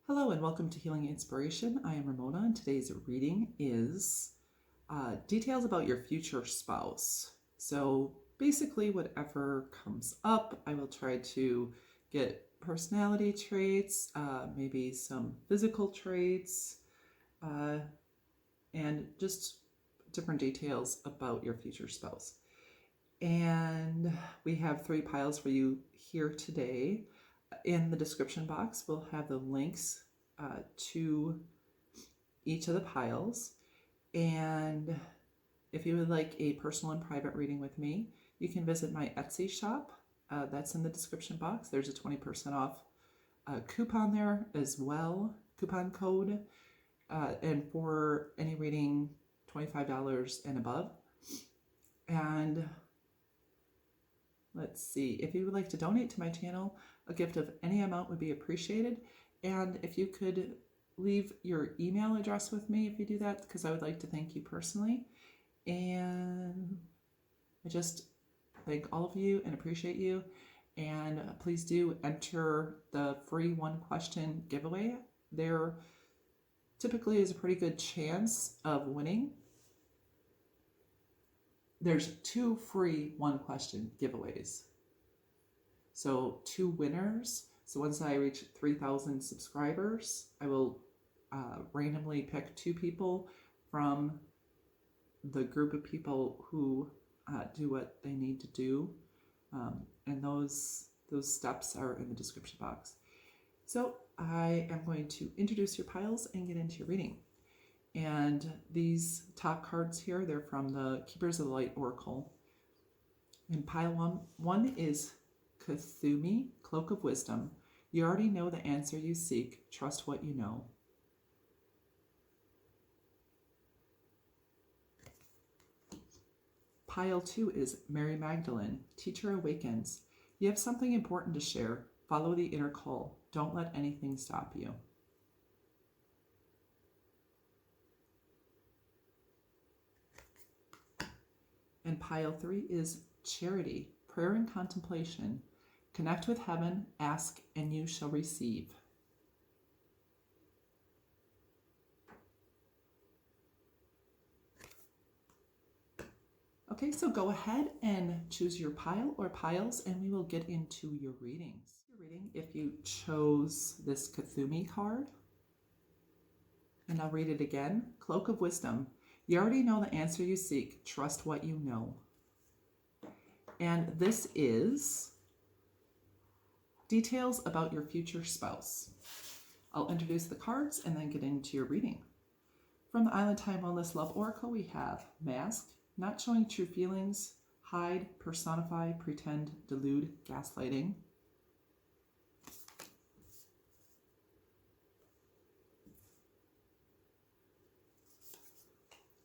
Hello and welcome to Healing Inspiration. I am Ramona and today's reading is details about your future spouse. So basically whatever comes up, I will try to get personality traits, maybe some physical traits, and just different details about your future spouse. And we have 3 piles for you here today. In the description box, we'll have the links to each of the piles. And if you would like a personal and private reading with me, you can visit my Etsy shop. That's in the description box. There's a 20% off coupon there as well, coupon code. And for any reading, $25 and above. And let's see, if you would like to donate to my channel, a gift of any amount would be appreciated. And if you could leave your email address with me if you do that, because I would like to thank you personally. And I just thank all of you and appreciate you. And please do enter the free 1-question giveaway. There typically is a pretty good chance of winning. There's 2 free 1-question giveaways. So 2 winners. So once I reach 3,000 subscribers, I will randomly pick 2 people from the group of people who do what they need to do. And those steps are in the description box. So I am going to introduce your piles and get into your reading. And these top cards here, they're from the Keepers of the Light Oracle. And pile 1 is Kuthumi, Cloak of Wisdom. You already know the answer you seek. Trust what you know. Pile 2 is Mary Magdalene, Teacher Awakens. You have something important to share. Follow the inner call. Don't let anything stop you. And pile 3 is Charity, Prayer and Contemplation. Connect with heaven, ask, and you shall receive. Okay, so go ahead and choose your pile or piles, and we will get into your readings. If you chose this Kuthumi card, and I'll read it again. Cloak of Wisdom. You already know the answer you seek. Trust what you know. And this is details about your future spouse. I'll introduce the cards and then get into your reading. From the Island Time Wellness Love Oracle, we have Mask, Not Showing True Feelings, Hide, Personify, Pretend, Delude, Gaslighting.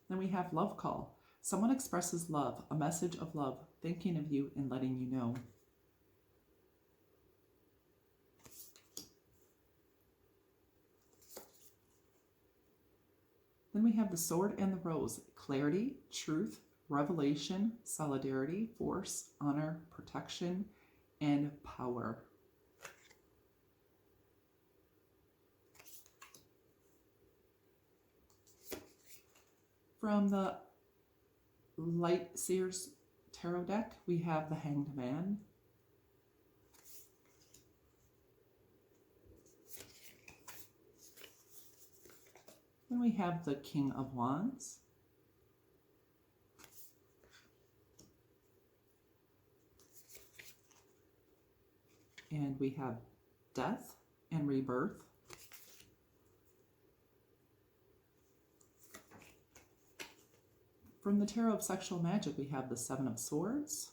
Then we have Love Call. Someone expresses love, a message of love, thinking of you and letting you know. Then we have the Sword and the Rose. Clarity, truth, revelation, solidarity, force, honor, protection, and power. From the Light Seers Tarot deck, we have the Hanged Man. Then we have the King of Wands. And we have Death and Rebirth. From the Tarot of Sexual Magic, we have the 7 of Swords.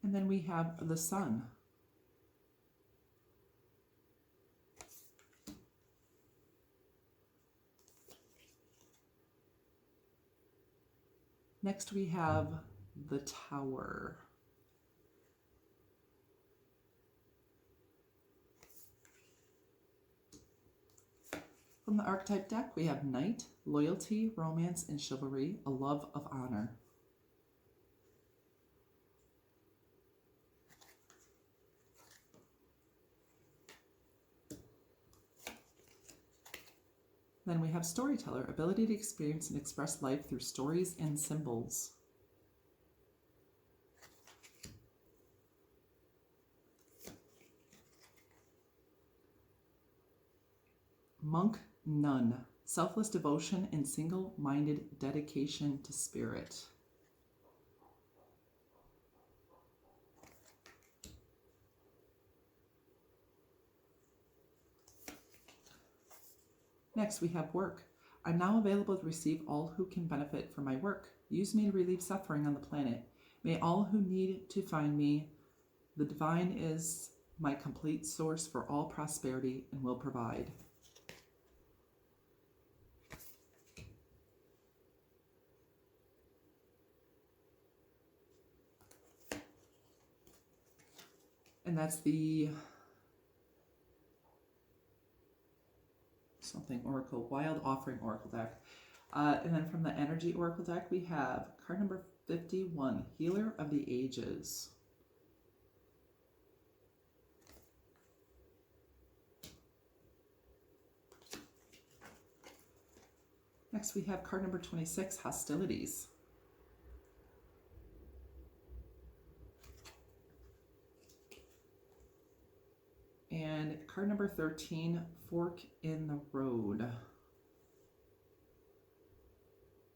And then we have the Sun. Next we have the Tower. From the Archetype deck, we have Knight, Loyalty, Romance, and Chivalry, a Love of Honor. Then we have storyteller, ability to experience and express life through stories and symbols. Monk, nun, selfless devotion and single-minded dedication to spirit. Next, we have work. I'm now available to receive all who can benefit from my work. Use me to relieve suffering on the planet. May all who need to find me. The divine is my complete source for all prosperity and will provide. And that's the something Oracle, Wild Offering Oracle deck. And then from the Energy Oracle deck, we have card number 51, Healer of the Ages. Next, we have card number 26, Hostilities. And card number 13, Fork in the Road.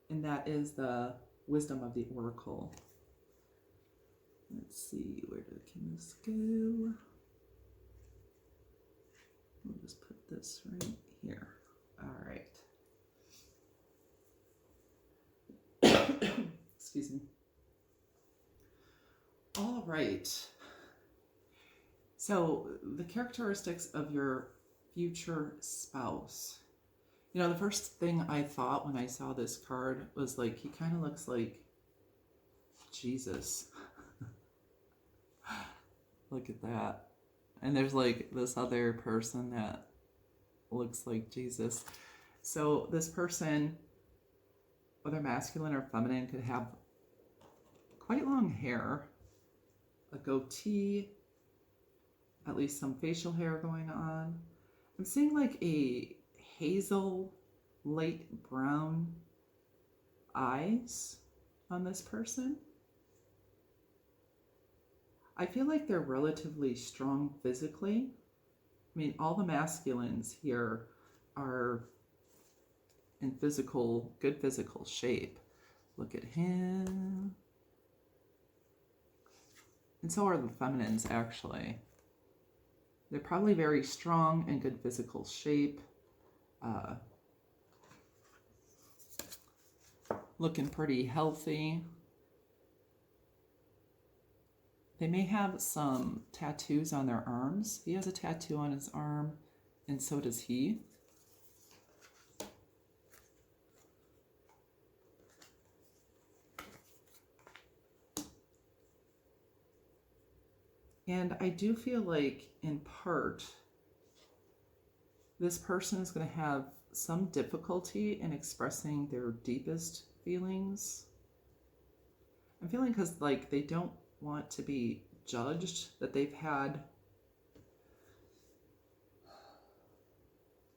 And that is the wisdom of the Oracle. Let's see, where can this go? We'll just put this right here. All right. Excuse me. All right. So the characteristics of your future spouse. You know, the first thing I thought when I saw this card was like, he kind of looks like Jesus. Look at that. And there's like this other person that looks like Jesus. So this person, whether masculine or feminine, could have quite long hair, a goatee, at least some facial hair going on. I'm seeing like a hazel, light brown eyes on this person. I feel like they're relatively strong physically. I mean, all the masculines here are in good physical shape. Look at him. And so are the feminines, actually. They're probably very strong and good physical shape. Looking pretty healthy. They may have some tattoos on their arms. He has a tattoo on his arm, and so does he. And I do feel like, in part, this person is going to have some difficulty in expressing their deepest feelings. I'm feeling because, like, they don't want to be judged, that they've had,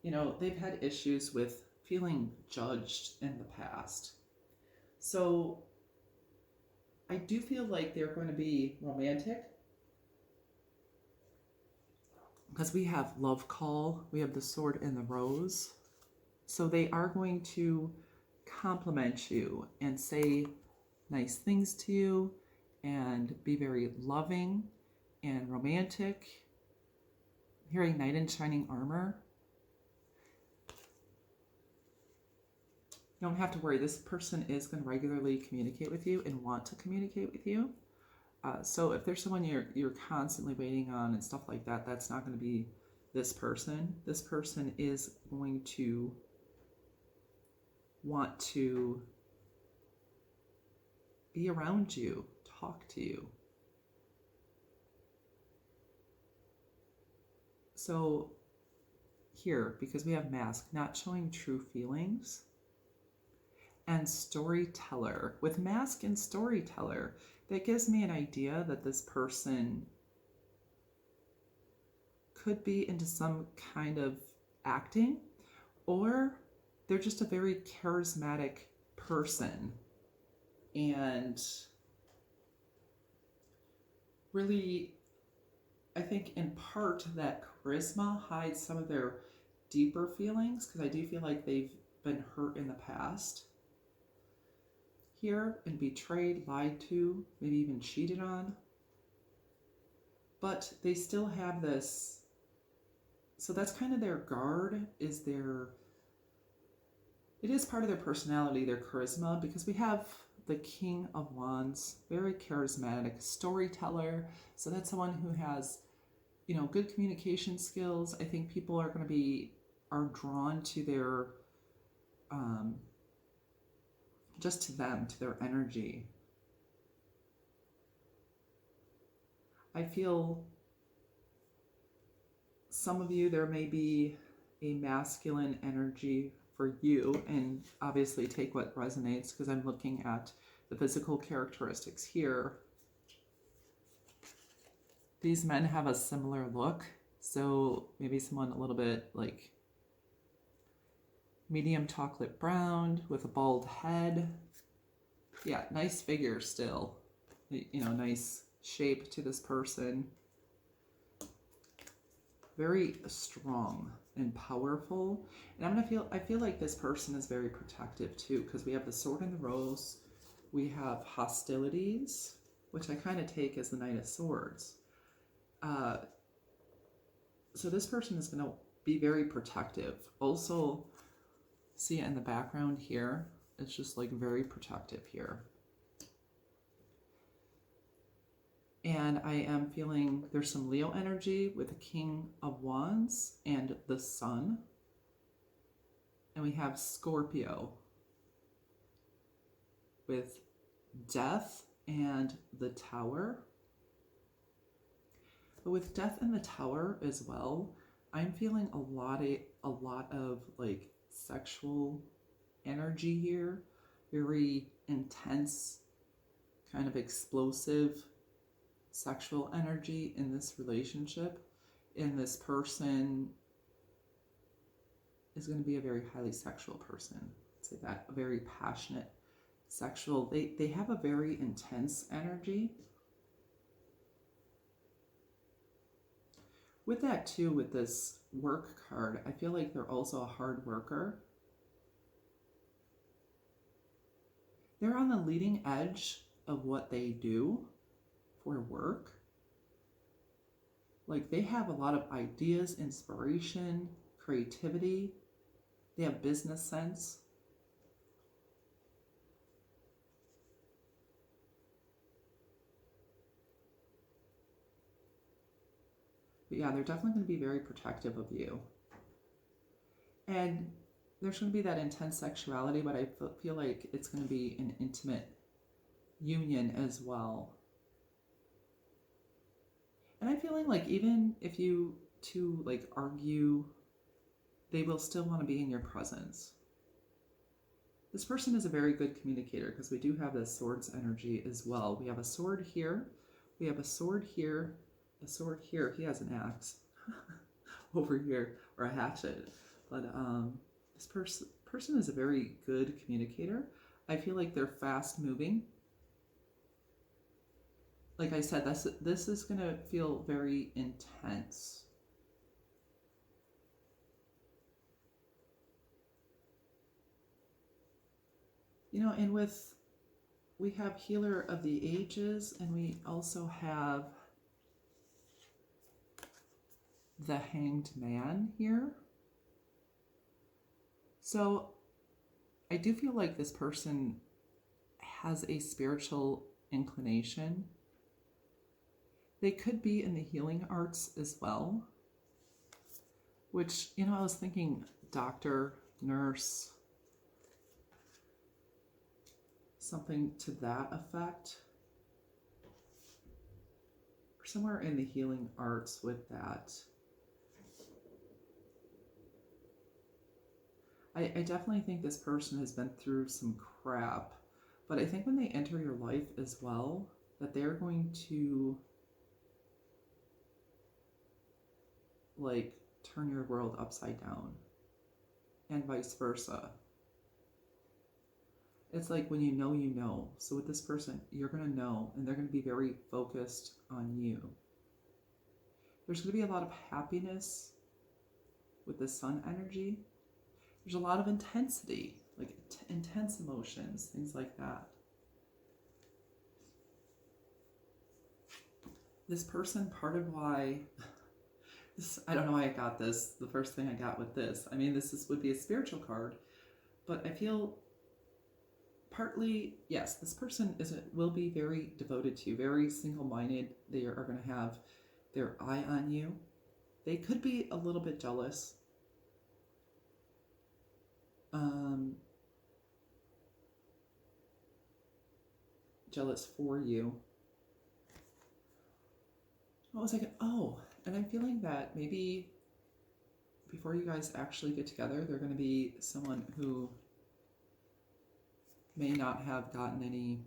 you know, they've had issues with feeling judged in the past. So I do feel like they're going to be romantic, because we have love call, we have the sword and the rose. So they are going to compliment you and say nice things to you and be very loving and romantic. Hearing knight in shining armor. You don't have to worry. This person is going to regularly communicate with you and want to communicate with you. So if there's someone you're constantly waiting on and stuff like that, that's not going to be this person. This person is going to want to be around you, talk to you. So here, because we have mask, not showing true feelings, and storyteller. With mask and storyteller, that gives me an idea that this person could be into some kind of acting, or they're just a very charismatic person. And really, I think in part that charisma hides some of their deeper feelings, because I do feel like they've been hurt in the past here and betrayed, lied to, maybe even cheated on. But they still have this, so that's kind of their guard, is their, it is part of their personality, their charisma, because we have the King of Wands, very charismatic storyteller. So that's someone who has, you know, good communication skills. I think people are going to be, are drawn to their, just to them, to their energy. I feel some of you, there may be a masculine energy for you, and obviously take what resonates, because I'm looking at the physical characteristics here. These men have a similar look, so maybe someone a little bit like medium chocolate brown with a bald head. Yeah, nice figure still. You know, nice shape to this person. Very strong and powerful. And I feel like this person is very protective too, because we have the Sword and the Rose. We have hostilities, which I kind of take as the Knight of Swords. So this person is going to be very protective. Also, see it in the background here. It's just like very protective here. And I am feeling there's some Leo energy with the King of Wands and the Sun. And we have Scorpio with Death and the Tower. But with Death and the Tower as well, I'm feeling a lot of like sexual energy here. Very intense, kind of explosive sexual energy in this relationship. And this person is going to be a very highly sexual person. Say that, a very passionate, sexual. They have a very intense energy. With that too, with this work card, I feel like they're also a hard worker. They're on the leading edge of what they do for work. Like they have a lot of ideas, inspiration, creativity. They have business sense. But yeah, they're definitely going to be very protective of you. And there's going to be that intense sexuality, but I feel like it's going to be an intimate union as well. And I'm feeling like even if you two like argue, they will still want to be in your presence. This person is a very good communicator, because we do have this Swords energy as well. We have a sword here. We have a sword here. A sword here. He has an axe over here, or a hatchet. But this person is a very good communicator. I feel like they're fast moving. Like I said, this is going to feel very intense. You know, and we have Healer of the Ages, and we also have the Hanged Man here. So I do feel like this person has a spiritual inclination. They could be in the healing arts as well, which, you know, I was thinking doctor, nurse, something to that effect. Or somewhere in the healing arts with that. I definitely think this person has been through some crap, but I think when they enter your life as well, that they're going to like turn your world upside down. and vice versa. It's like when you know, you know. So with this person, you're going to know, and they're going to be very focused on you. There's going to be a lot of happiness with the sun energy. There's a lot of intensity, like intense emotions, things like that. This person, part of why, I don't know why I got this, the first thing I got with this. I mean, would be a spiritual card, but I feel partly, yes, this person will be very devoted to you, very single-minded. They are going to have their eye on you. They could be a little bit jealous. Jealous for you. What was I going to... Oh, and I'm feeling that maybe before you guys actually get together, they're going to be someone who may not have gotten any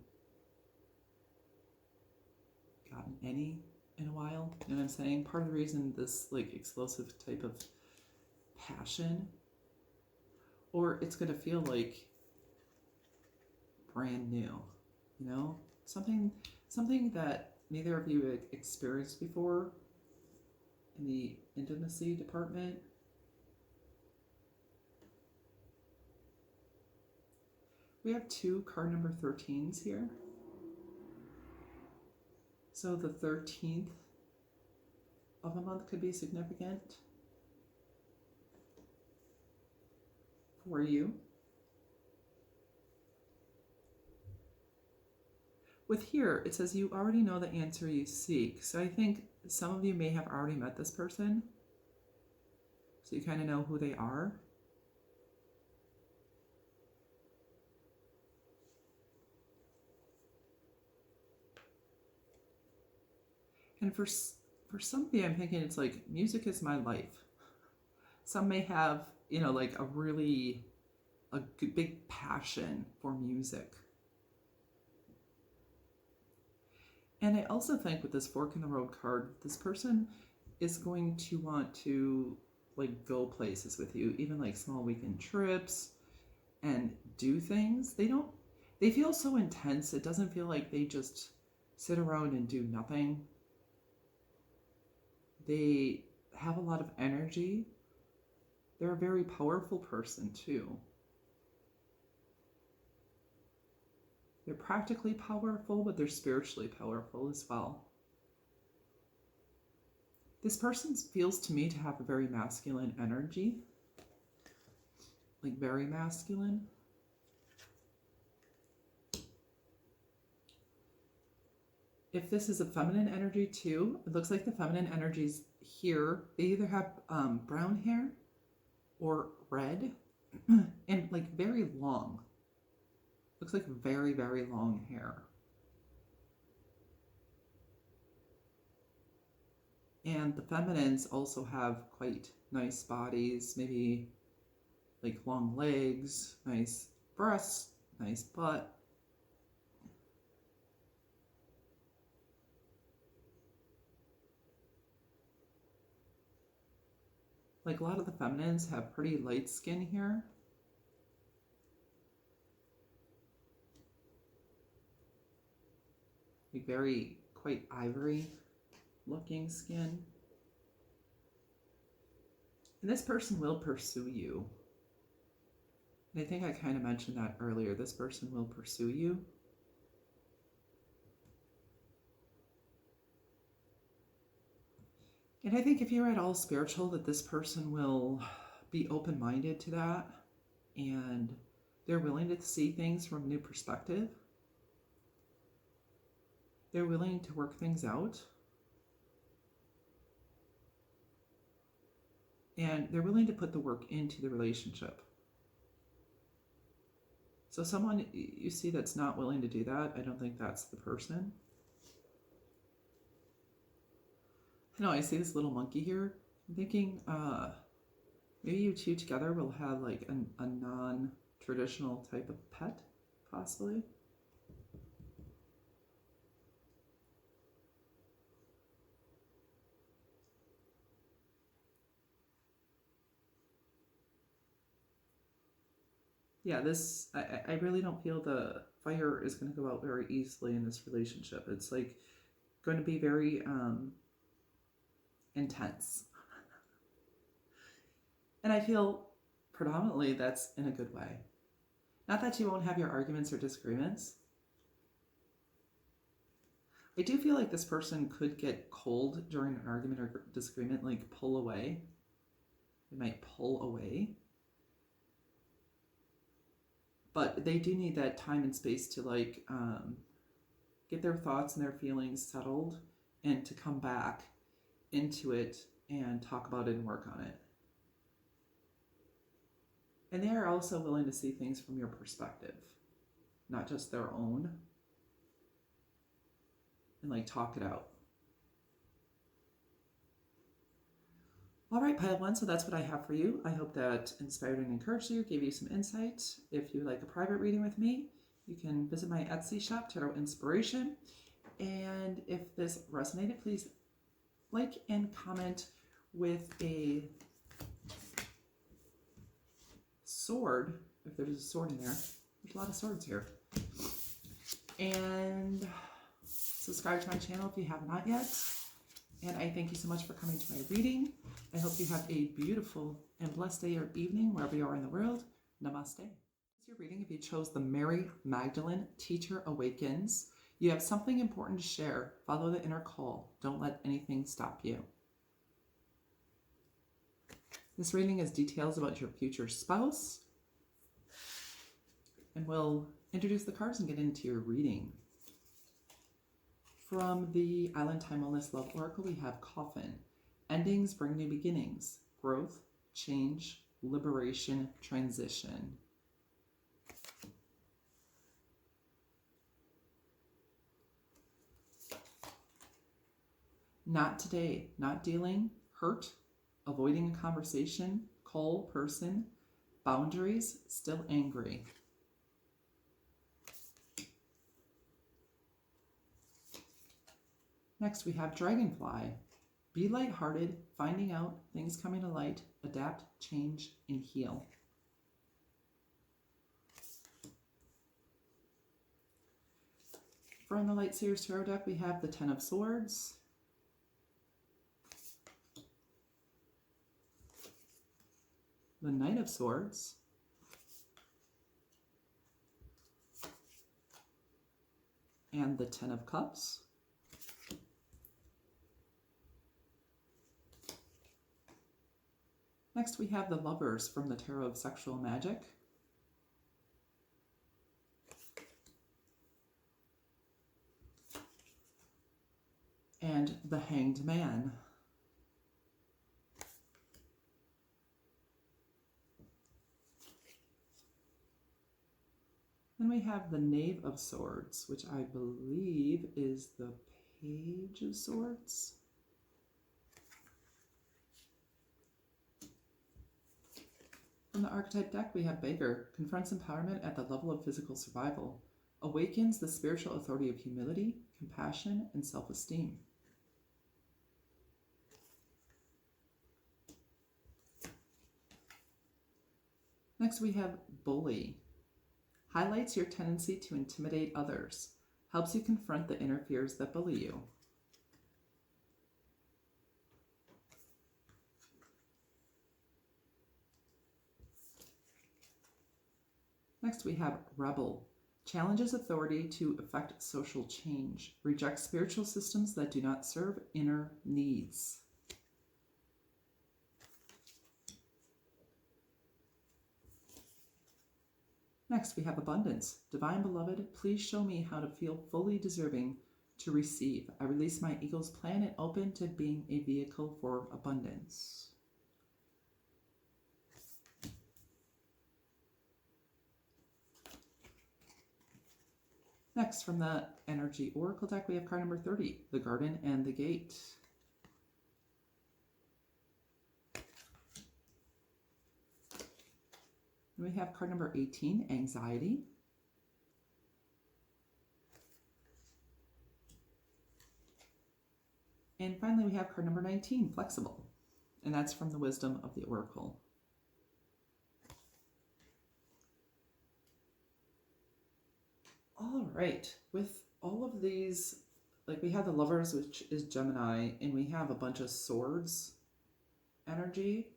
in a while. You know what I'm saying? Part of the reason this like explosive type of passion, or it's going to feel like brand new, you know, something that neither of you had experienced before in the intimacy department. We have 2 card number 13s here. So the 13th of a month could be significant for you. With here, it says you already know the answer you seek. So I think some of you may have already met this person. So you kind of know who they are. And for some of you, I'm thinking it's like music is my life. Some may have, you know, like a big passion for music. And I also think with this fork in the road card, this person is going to want to like go places with you, even like small weekend trips and do things. They feel so intense. It doesn't feel like they just sit around and do nothing. They have a lot of energy. They're a very powerful person too. They're practically powerful, but they're spiritually powerful as well. This person feels to me to have a very masculine energy. Like very masculine. If this is a feminine energy too, it looks like the feminine energies here, they either have brown hair or red and like very long. Looks like very, very long hair. And the feminines also have quite nice bodies, maybe like long legs, nice breasts, nice butt. Like a lot of the feminines have pretty light skin here. Like very quite ivory looking skin. And this person will pursue you. And I think I kind of mentioned that earlier. This person will pursue you. And I think if you're at all spiritual, that this person will be open-minded to that. And they're willing to see things from a new perspective. They're willing to work things out. And they're willing to put the work into the relationship. So someone you see that's not willing to do that, I don't think that's the person. I know, I see this little monkey here. I'm thinking maybe you two together will have like a non-traditional type of pet, possibly. Yeah, I really don't feel the fire is going to go out very easily in this relationship. It's like going to be very intense. And I feel predominantly that's in a good way. Not that you won't have your arguments or disagreements. I do feel like this person could get cold during an argument or disagreement, like pull away. They might pull away. But they do need that time and space to like get their thoughts and their feelings settled and to come back into it and talk about it and work on it. And they are also willing to see things from your perspective, not just their own, and like talk it out. All right, pile one, so that's what I have for you. I hope that inspired and encouraged you, gave you some insight. If you would like a private reading with me, you can visit my Etsy shop, TarotInspiration. And if this resonated, please like and comment with a sword, if there's a sword in there. There's a lot of swords here. And subscribe to my channel if you have not yet. And I thank you so much for coming to my reading. I hope you have a beautiful and blessed day or evening wherever you are in the world. Namaste. It's your reading if you chose the Mary Magdalene Teacher Awakens. You have something important to share. Follow the inner call. Don't let anything stop you. This reading is details about your future spouse. And we'll introduce the cards and get into your reading. From the Island Time Wellness Love Oracle, we have Coffin. Endings bring new beginnings. Growth, change, liberation, transition. Not today. Not dealing. Hurt. Avoiding a conversation. Cold person. Boundaries. Still angry. Next, we have Dragonfly. Be lighthearted, finding out, things coming to light, adapt, change, and heal. From the Light Seers Tarot deck, we have the Ten of Swords, the Knight of Swords, and the Ten of Cups. Next, we have the Lovers from the Tarot of Sexual Magic. And the Hanged Man. Then we have the Knave of Swords, which I believe is the Page of Swords. From the Archetype deck, we have Beggar. Confronts empowerment at the level of physical survival. Awakens the spiritual authority of humility, compassion, and self-esteem. Next, we have Bully. Highlights your tendency to intimidate others. Helps you confront the inner fears that bully you. Next, we have Rebel. Challenges authority to effect social change. Rejects spiritual systems that do not serve inner needs. Next, we have Abundance. Divine Beloved, please show me how to feel fully deserving to receive. I release my ego's plan and open to being a vehicle for abundance. Next, from the Energy Oracle deck, we have card number 30, the Garden and the Gate. And we have card number 18, Anxiety. And finally, we have card number 19, Flexible. And that's from the Wisdom of the Oracle. All right, with all of these, like we have the Lovers, which is Gemini, and we have a bunch of Swords energy.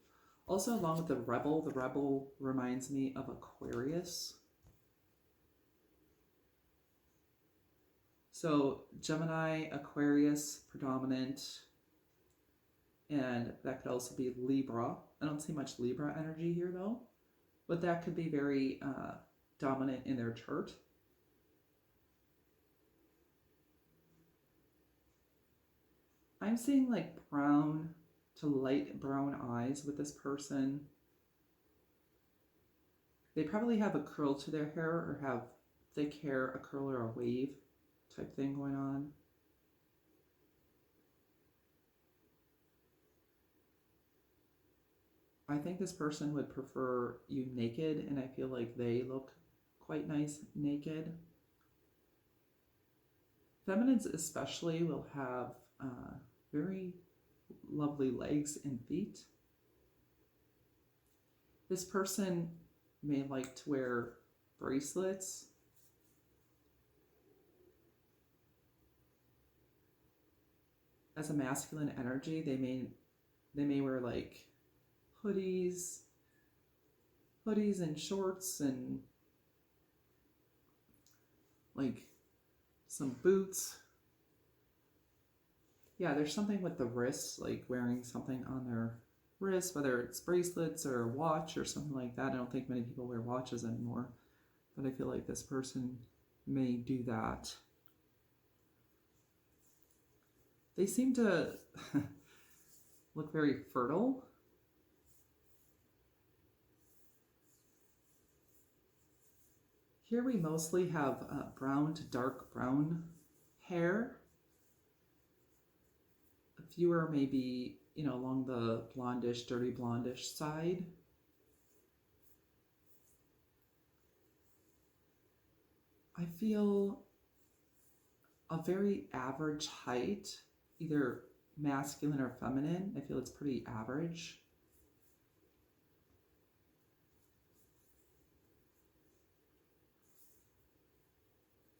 Also, along with the Rebel reminds me of Aquarius. So Gemini, Aquarius, predominant, and that could also be Libra. I don't see much Libra energy here though, but that could be very dominant in their chart. I'm seeing like brown to light brown eyes with this person. They probably have a curl to their hair or have thick hair, a curl or a wave type thing going on. I think this person would prefer you naked, and I feel like they look quite nice naked. Feminines especially will have very lovely legs and feet. This person may like to wear bracelets. As a masculine energy, they may wear like hoodies and shorts and like some boots. Yeah, there's something with the wrists, like wearing something on their wrist, whether it's bracelets or a watch or something like that. I don't think many people wear watches anymore, but I feel like this person may do that. They seem to look very fertile. Here we mostly have brown to dark brown hair. Fewer maybe, along the blondish, dirty blondish side. I feel a very average height, either masculine or feminine. I feel it's pretty average.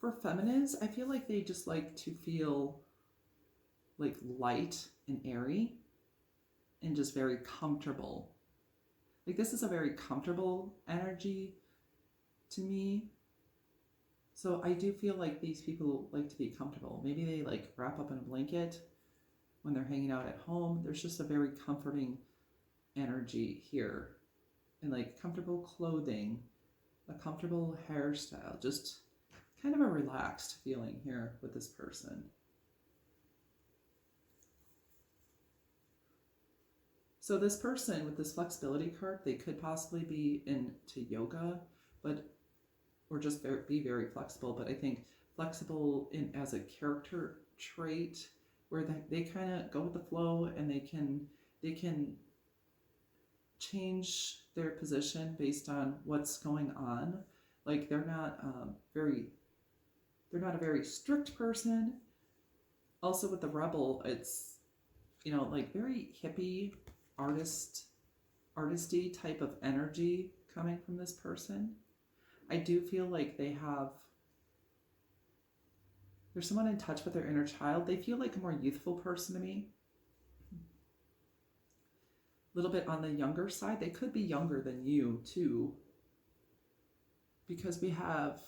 For feminines, I feel like they just like to feel like light and airy and just very comfortable. Like this is a very comfortable energy to me. So I do feel like these people like to be comfortable. Maybe they like wrap up in a blanket when they're hanging out at home. There's just a very comforting energy here. And like comfortable clothing, a comfortable hairstyle, just kind of a relaxed feeling here with this person. So this person with this flexibility card, they could possibly be into yoga, or just be very flexible. But I think flexible as a character trait, where they kind of go with the flow and they can change their position based on what's going on. Like they're not a very strict person. Also with the Rebel, it's like very hippie artisty type of energy coming from this person. I do feel like there's someone in touch with their inner child. They feel like a more youthful person to me. A little bit on the younger side. They could be younger than you too, because we have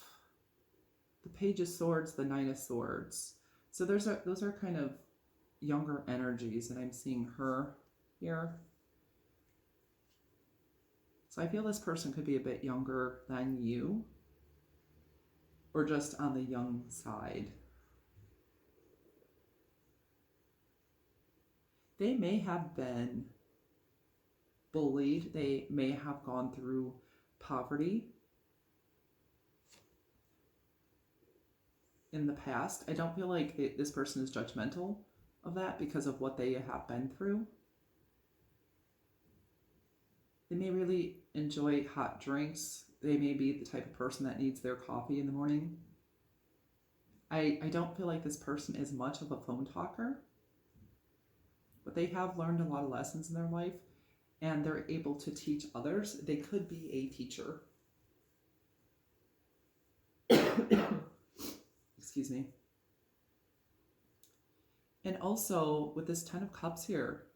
the Page of Swords, the Knight of Swords. So those are kind of younger energies, and I'm seeing her here. So I feel this person could be a bit younger than you, or just on the young side. They may have been bullied. They may have gone through poverty in the past. I don't feel like this person is judgmental of that because of what they have been through. They may really enjoy hot drinks. They may be the type of person that needs their coffee in the morning. I don't feel like this person is much of a phone talker, but they have learned a lot of lessons in their life, and they're able to teach others. They could be a teacher. Excuse me. And also with this 10 of Cups here,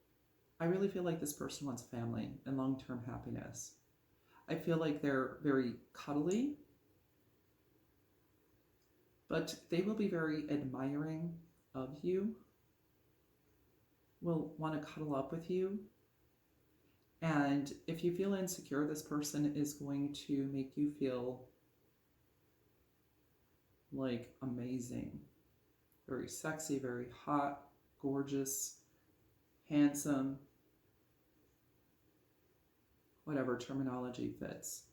I really feel like this person wants family and long-term happiness. I feel like they're very cuddly, but they will be very admiring of you, will want to cuddle up with you. And if you feel insecure, this person is going to make you feel like amazing, very sexy, very hot, gorgeous, handsome, whatever terminology fits.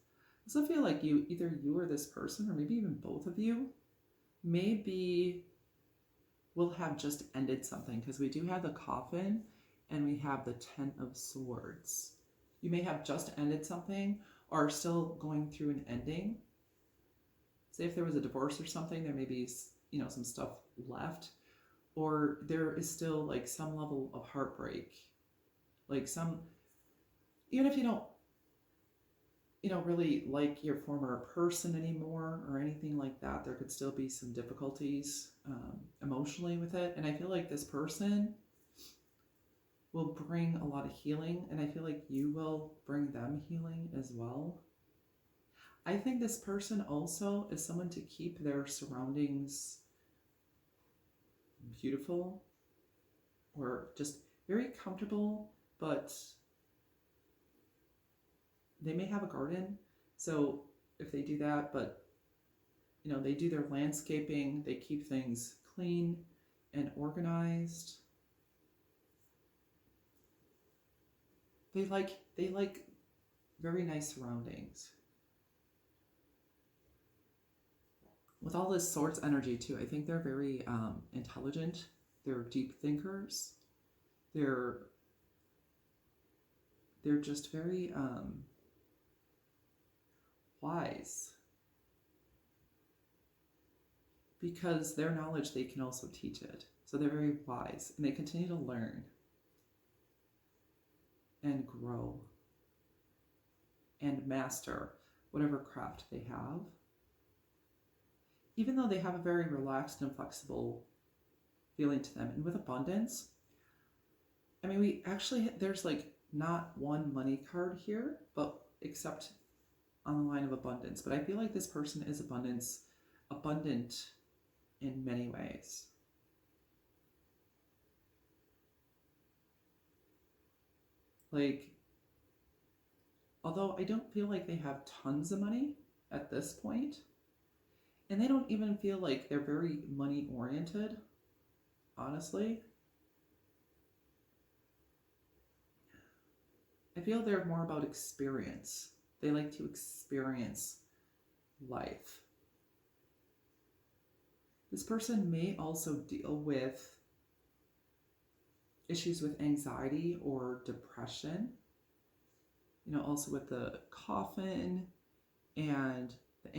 I also feel like either you or this person, or maybe even both of you, maybe will have just ended something, because we do have the Coffin and we have the 10 of Swords. You may have just ended something or are still going through an ending. Say if there was a divorce or something, there may be, some stuff left, or there is still like some level of heartbreak, like even if you don't really like your former person anymore or anything like that, there could still be some difficulties emotionally with it. And I feel like this person will bring a lot of healing, and I feel like you will bring them healing as well. I think this person also is someone to keep their surroundings beautiful or just very comfortable, but they may have a garden. So if they do that, but they do their landscaping, they keep things clean and organized. They like very nice surroundings. With all this Swords energy too, I think they're very intelligent. They're deep thinkers. They're just very wise, because their knowledge, they can also teach it. So they're very wise, and they continue to learn and grow and master whatever craft they have, even though they have a very relaxed and flexible feeling to them. And with abundance, I mean, there's like not one money card here, but except on the line of abundance. But I feel like this person is abundant in many ways. Like, although I don't feel like they have tons of money at this point, and they don't even feel like they're very money oriented, honestly. I feel they're more about experience. They like to experience life. This person may also deal with issues with anxiety or depression, also with the Coffin and the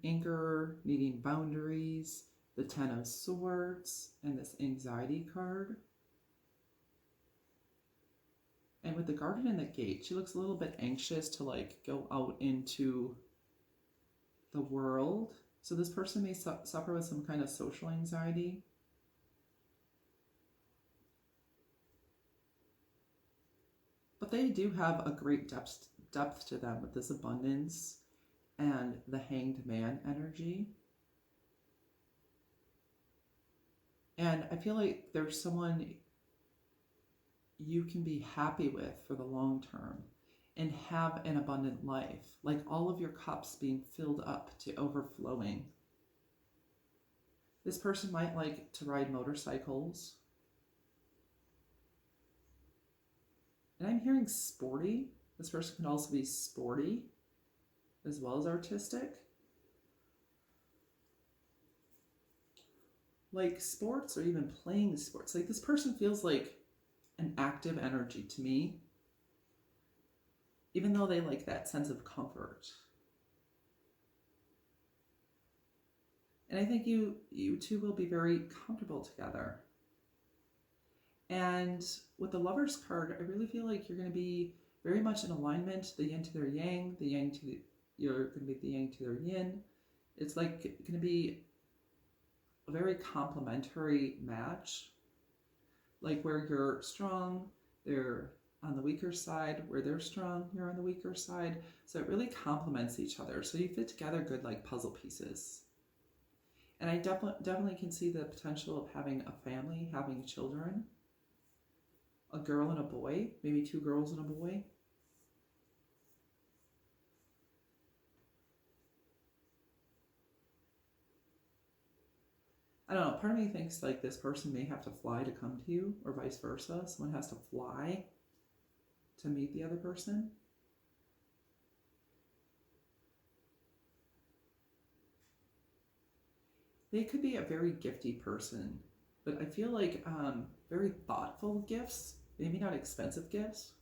anger, needing boundaries, the 10 of Swords, and this anxiety card. And with the Garden and the Gate, she looks a little bit anxious to go out into the world. So this person may suffer with some kind of social anxiety. But they do have a great depth to them with this abundance and the Hanged Man energy. And I feel like there's someone you can be happy with for the long term and have an abundant life, like all of your cups being filled up to overflowing. This person might like to ride motorcycles. And I'm hearing sporty. This person can also be sporty as well as artistic. Like sports, or even playing sports. Like this person feels like an active energy to me, even though they like that sense of comfort. And I think you two will be very comfortable together. And with the Lovers card, I really feel like you're going to be very much in alignment, the yin to their yang, you're going to be the yang to their yin. It's like going to be a very complementary match, like where you're strong, they're on the weaker side, where they're strong, you're on the weaker side. So it really complements each other. So you fit together good like puzzle pieces. And I definitely can see the potential of having a family, having children, a girl and a boy, maybe 2 girls and a boy. I don't know, part of me thinks like this person may have to fly to come to you, or vice versa. Someone has to fly to meet the other person. They could be a very gifty person, but I feel like very thoughtful gifts, maybe not expensive gifts,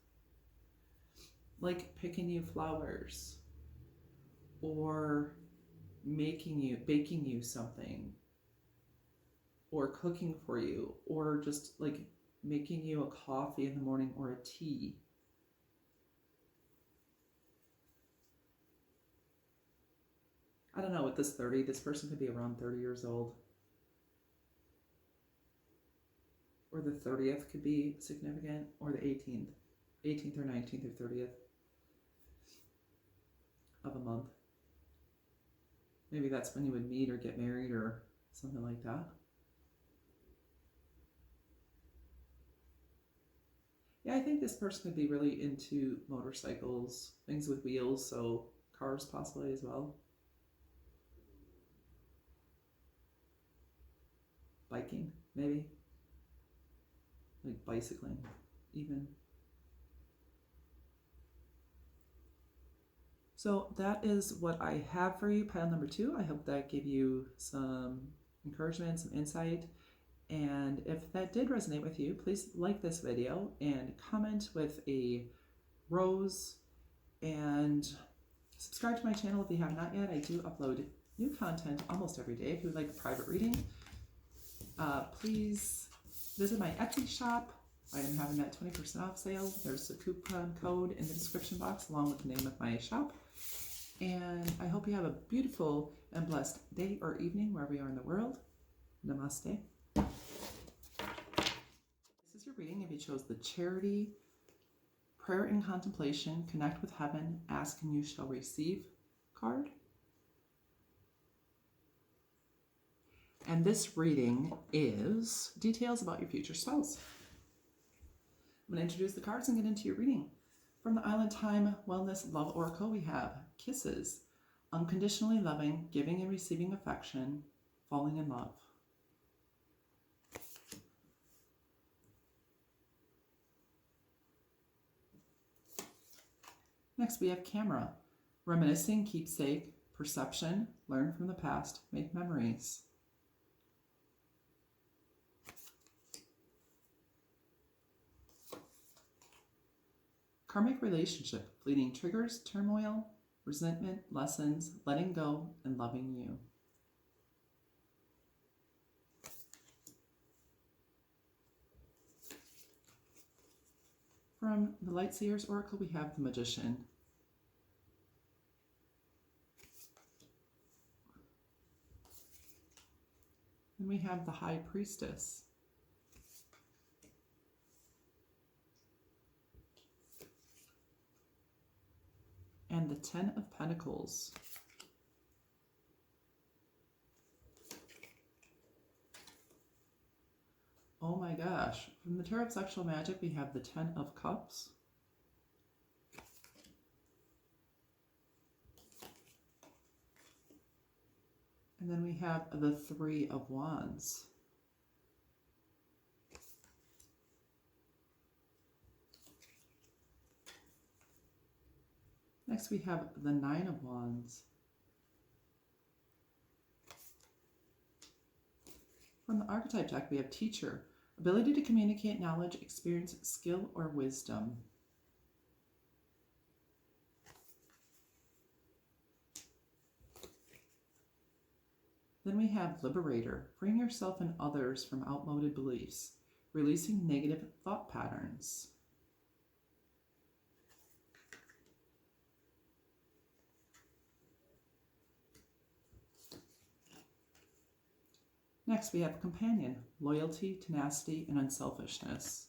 like picking you flowers or baking you something, or cooking for you, or just like making you a coffee in the morning or a tea. I don't know, with this 30, this person could be around 30 years old. Or the 30th could be significant, or the 18th or 19th or 30th of a month. Maybe that's when you would meet or get married or something like that. Yeah, I think this person could be really into motorcycles, things with wheels, so cars possibly as well. Biking, maybe. Like bicycling, even. So that is what I have for you, pile number 2. I hope that gave you some encouragement, some insight. And if that did resonate with you, please like this video and comment with a rose, and subscribe to my channel if you have not yet. I do upload new content almost every day. If you would like a private reading, please visit my Etsy shop. I am having that 20% off sale. There's a coupon code in the description box along with the name of my shop. And I hope you have a beautiful and blessed day or evening wherever you are in the world. Namaste. This is your reading if you chose the Charity, Prayer and Contemplation, Connect with Heaven, Ask and You Shall Receive card. And this reading is details about your future spouse. I'm going to introduce the cards and get into your reading. From the Island Time Wellness Love Oracle, we have Kisses, Unconditionally Loving, Giving and Receiving Affection, Falling in Love. Next, we have Camera, Reminiscing, Keepsake, Perception, Learn from the Past, Make Memories. Karmic Relationship, Fleeting Triggers, Turmoil, Resentment, Lessons, Letting Go, and Loving You. From the Lightseers Oracle, we have the Magician. And we have the High Priestess. And the 10 of Pentacles. Oh my gosh. From the Tarot of Sexual Magic, we have the 10 of Cups. And then we have the 3 of Wands. Next we have the 9 of Wands. From the Archetype deck, we have Teacher, ability to communicate knowledge, experience, skill, or wisdom. Then we have Liberator, freeing yourself and others from outmoded beliefs, releasing negative thought patterns. Next, we have companion, loyalty, tenacity, and unselfishness.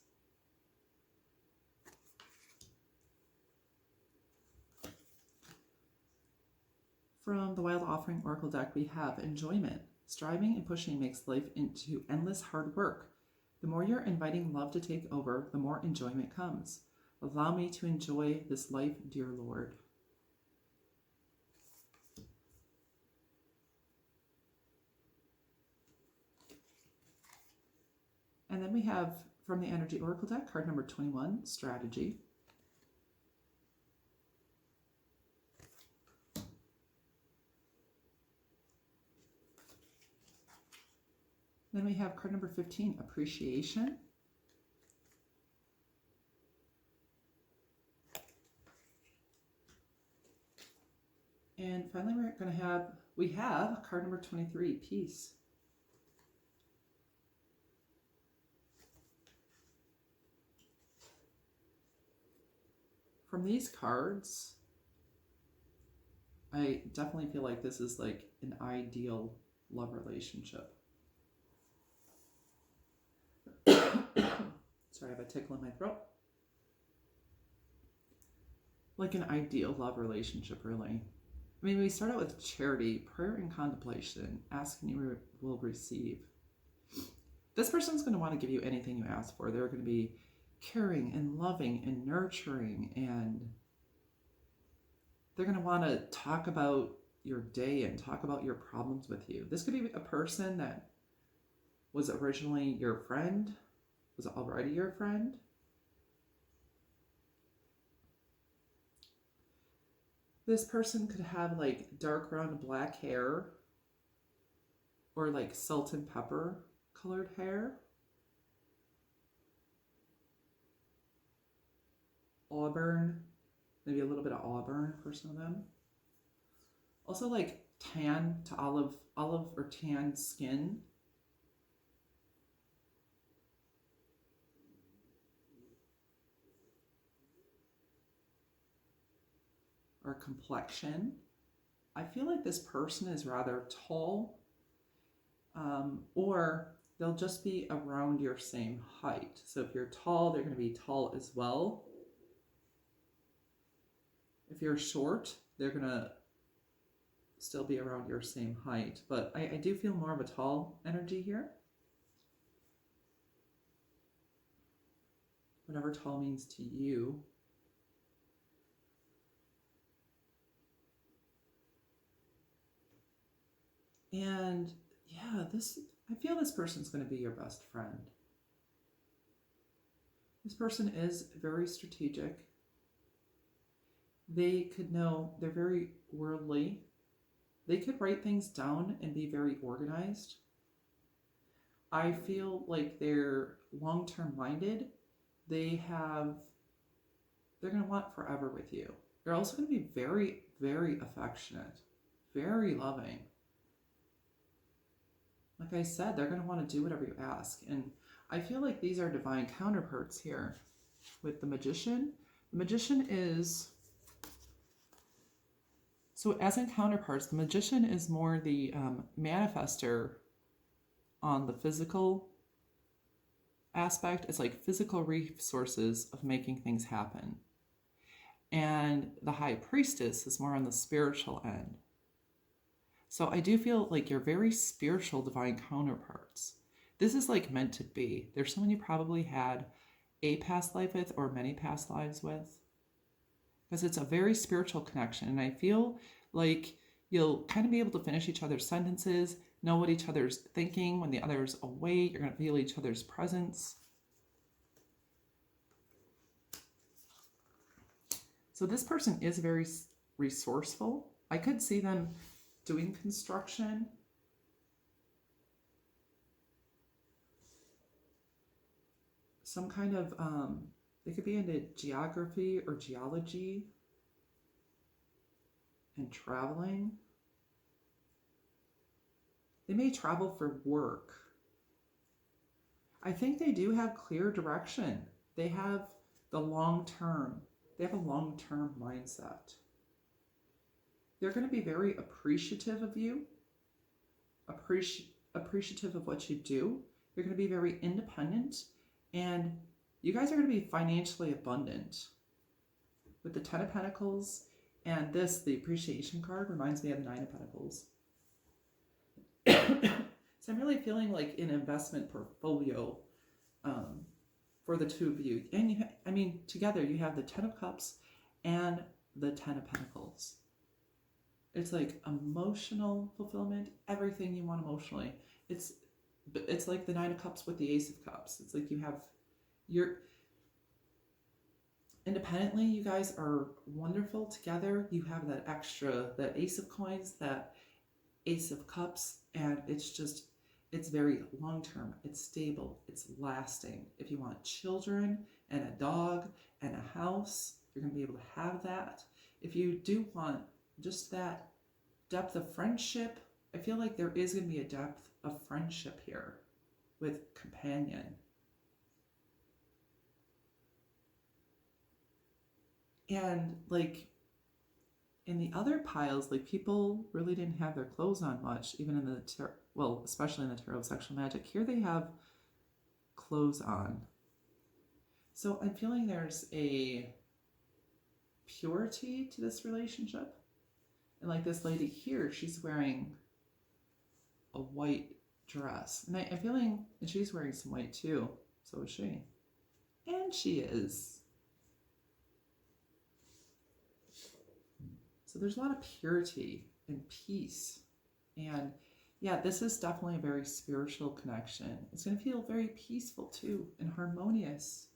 From the Wild Offering Oracle deck, we have enjoyment. Striving and pushing makes life into endless hard work. The more you're inviting love to take over, the more enjoyment comes. Allow me to enjoy this life, dear Lord. And then we have, from the Energy Oracle deck, card number 21, Strategy. Then we have card number 15, Appreciation. And finally, we have card number 23, Peace. From these cards, I definitely feel like this is like an ideal love relationship. Sorry, I have a tickle in my throat. Like an ideal love relationship, really. I mean, we start out with charity, prayer, and contemplation. Ask and you will receive. This person's going to want to give you anything you ask for. They're going to be caring and loving and nurturing, and they're going to want to talk about your day and talk about your problems with you. This could be a person that was originally your friend, was already your friend. This person could have like dark brown and black hair, or like salt and pepper colored hair. Auburn, maybe a little bit of auburn for some of them. Also like tan to olive or tan skin. Or complexion. I feel like this person is rather tall, or they'll just be around your same height. So if you're tall, they're going to be tall as well. If you're short, they're going to still be around your same height. But I do feel more of a tall energy here. Whatever tall means to you. And yeah, I feel this person's going to be your best friend. This person is very strategic. They could know, they're very worldly. They could write things down and be very organized. I feel like they're long-term minded. They're going to want forever with you. They're also going to be very, very affectionate, very loving. Like I said, they're going to want to do whatever you ask. And I feel like these are divine counterparts here with the Magician. The Magician is... So as in counterparts, the Magician is more the manifester on the physical aspect. It's like physical resources of making things happen. And the High Priestess is more on the spiritual end. So I do feel like you're very spiritual divine counterparts. This is like meant to be. There's someone you probably had a past life with or many past lives with. Because it's a very spiritual connection. And I feel like you'll kind of be able to finish each other's sentences, know what each other's thinking when the other's away. You're going to feel each other's presence. So this person is very resourceful. I could see them doing construction. Some kind of, they could be into geography or geology and traveling. They may travel for work. I think they do have clear direction. They have the long term. They have a long-term mindset. They're going to be very appreciative of you. appreciative of what you do. You're going to be very independent, and you guys are going to be financially abundant. With the 10 of Pentacles, and this, the appreciation card, reminds me of the 9 of Pentacles. So I'm really feeling like an investment portfolio for the two of you. And I mean, together you have the 10 of Cups and the 10 of Pentacles. It's like emotional fulfillment, everything you want emotionally. It's like the 9 of Cups with the Ace of Cups. It's like you're independently, you guys are wonderful together. You have that extra, that Ace of Coins, that Ace of Cups, and it's very long-term, it's stable, it's lasting. If you want children and a dog and a house, you're going to be able to have that. If you do want just that depth of friendship, I feel like there is going to be a depth of friendship here with companion. And like in the other piles, like people really didn't have their clothes on much, even in the well, especially in the Tarot of Sexual Magic. Here they have clothes on. So I'm feeling there's a purity to this relationship. And like this lady here, she's wearing a white dress. And I'm feeling, and she's wearing some white too. So is she. And she is. So there's a lot of purity and peace. And yeah, this is definitely a very spiritual connection. It's going to feel very peaceful too and harmonious.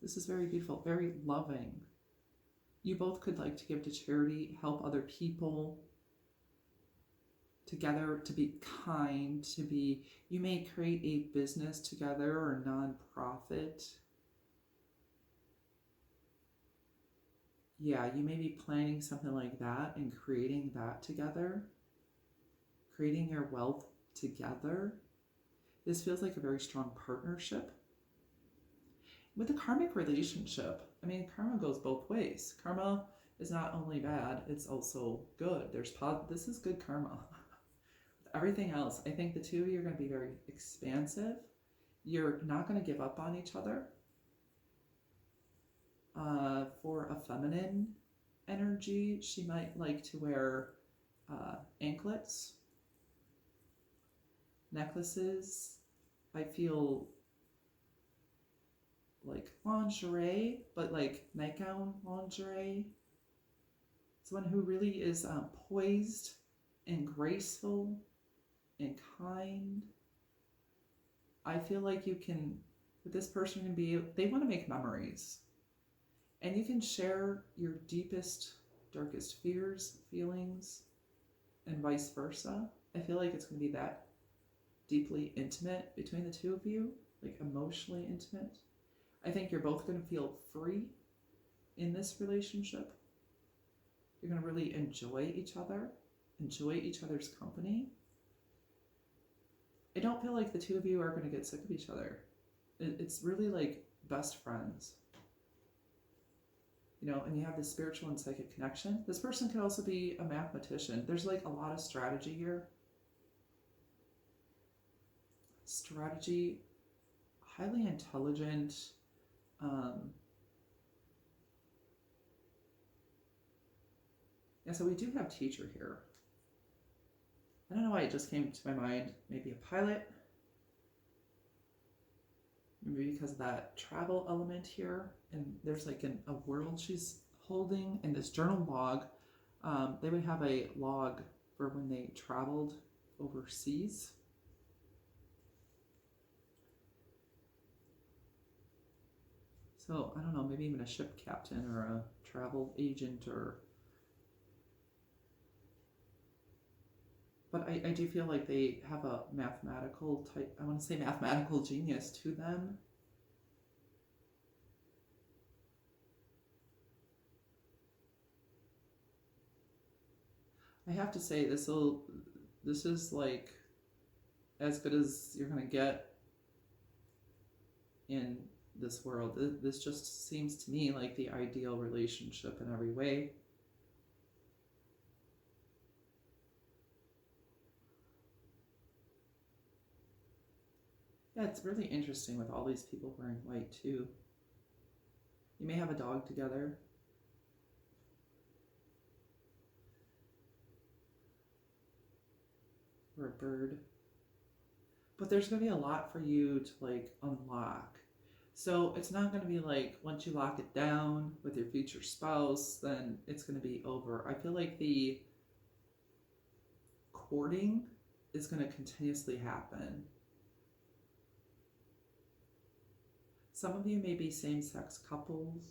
This is very beautiful, very loving. You both could like to give to charity, help other people together, to be kind, you may create a business together or a non-profit. Yeah, you may be planning something like that and creating that together, creating your wealth together. This feels like a very strong partnership. With a karmic relationship, I mean, karma goes both ways. Karma is not only bad, it's also good. This is good karma. Everything else, I think the two of you are going to be very expansive. You're not going to give up on each other. For a feminine energy, she might like to wear anklets, necklaces. I feel like lingerie, but like nightgown lingerie. Someone who really is poised and graceful and kind. I feel like you can, with this person, they want to make memories. And you can share your deepest, darkest fears, feelings, and vice versa. I feel like it's going to be that deeply intimate between the two of you, like emotionally intimate. I think you're both going to feel free in this relationship. You're going to really enjoy each other, enjoy each other's company. I don't feel like the two of you are going to get sick of each other. It's really like best friends. You know, and you have this spiritual and psychic connection. This person could also be a mathematician. There's like a lot of strategy here. Strategy, highly intelligent. Yeah, so we do have teacher here. I don't know why it just came to my mind. Maybe a pilot. Maybe because of that travel element here. And there's like a world she's holding in this journal log. They would have a log for when they traveled overseas. So I don't know, maybe even a ship captain or a travel agent but I do feel like they have a mathematical type, I want to say mathematical genius to them. I have to say this is like as good as you're going to get in this world. This just seems to me like the ideal relationship in every way. Yeah, it's really interesting with all these people wearing white too. You may have a dog together. Or a bird. But there's going to be a lot for you to like unlock. So it's not going to be like once you lock it down with your future spouse, then it's going to be over. I feel like the courting is going to continuously happen. Some of you may be same-sex couples.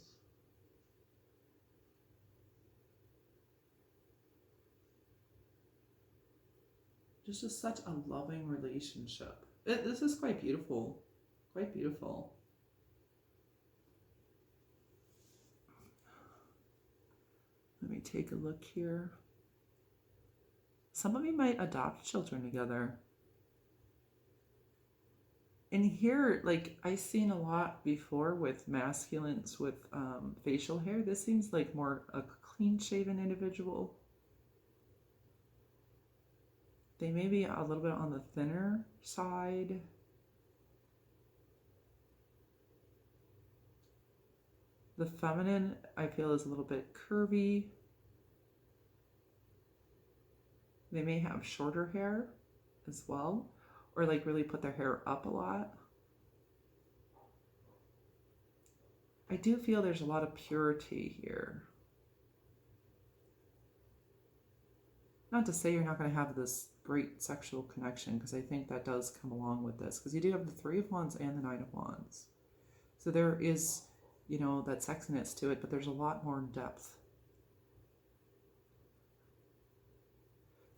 Just such a loving relationship. This is quite beautiful. Quite beautiful. Let me take a look here. Some of you might adopt children together. And here, like I've seen a lot before with masculines with facial hair. This seems like more a clean-shaven individual. They may be a little bit on the thinner side. The feminine, I feel, is a little bit curvy. They may have shorter hair as well, or like really put their hair up a lot. I do feel there's a lot of purity here. Not to say you're not going to have this great sexual connection, because I think that does come along with this, because you do have the Three of Wands and the Nine of Wands. So there is, you know, that sexiness to it, but there's a lot more in depth.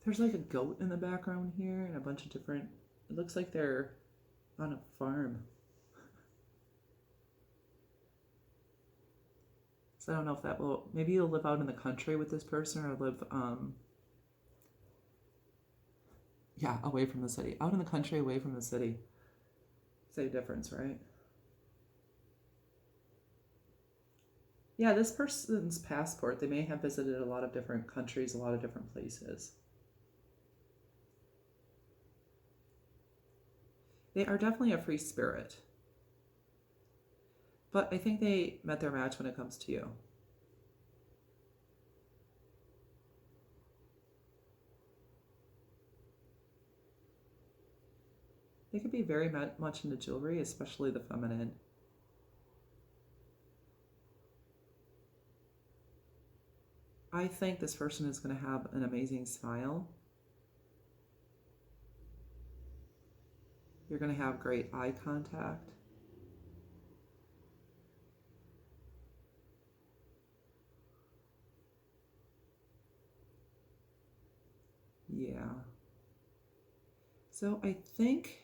There's like a goat in the background here and a bunch of different, it looks like they're on a farm. So I don't know if that will, maybe you'll live out in the country with this person, or live, yeah, away from the city. Out in the country, away from the city. Same difference, right? Yeah, this person's passport, they may have visited a lot of different countries, a lot of different places. They are definitely a free spirit. But I think they met their match when it comes to you. They could be very much into jewelry, especially the feminine. I think this person is going to have an amazing smile. You're going to have great eye contact. Yeah. So I think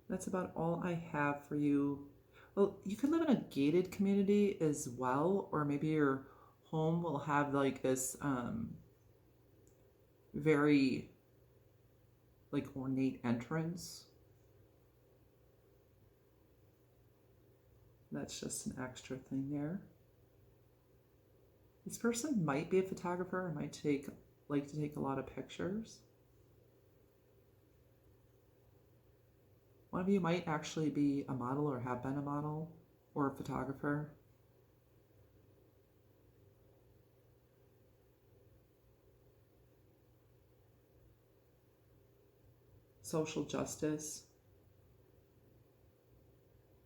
that's about all I have for you. Well, you could live in a gated community as well, or maybe your home will have like this very like ornate entrance. That's just an extra thing there. This person might be a photographer, or might like to take a lot of pictures. One of you might actually be a model, or have been a model, or a photographer. Social justice.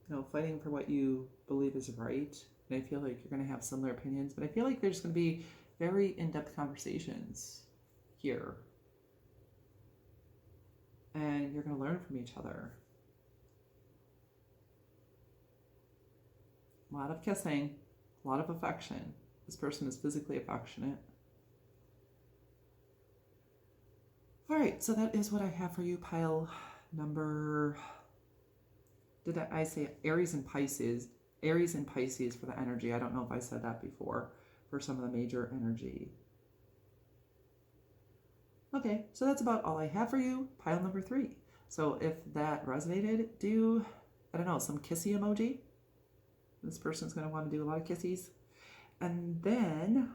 You know, fighting for what you believe is right. And I feel like you're going to have similar opinions, but I feel like there's going to be very in-depth conversations here. And you're going to learn from each other. A lot of kissing, a lot of affection. This person is physically affectionate. All right, so that is what I have for you, pile number, did I say Aries and Pisces? Aries and Pisces for the energy. I don't know if I said that before, for some of the major energy. Okay, so that's about all I have for you, pile number 3. So if that resonated, do, I don't know, some kissy emoji. This person's going to want to do a lot of kissies. And then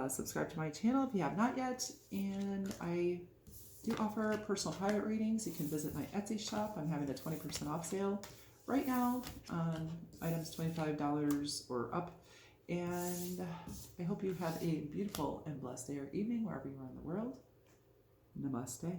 subscribe to my channel if you have not yet. And I do offer personal private readings. You can visit my Etsy shop. I'm having a 20% off sale right now on items $25 or up. And I hope you have a beautiful and blessed day or evening wherever you are in the world. Namaste.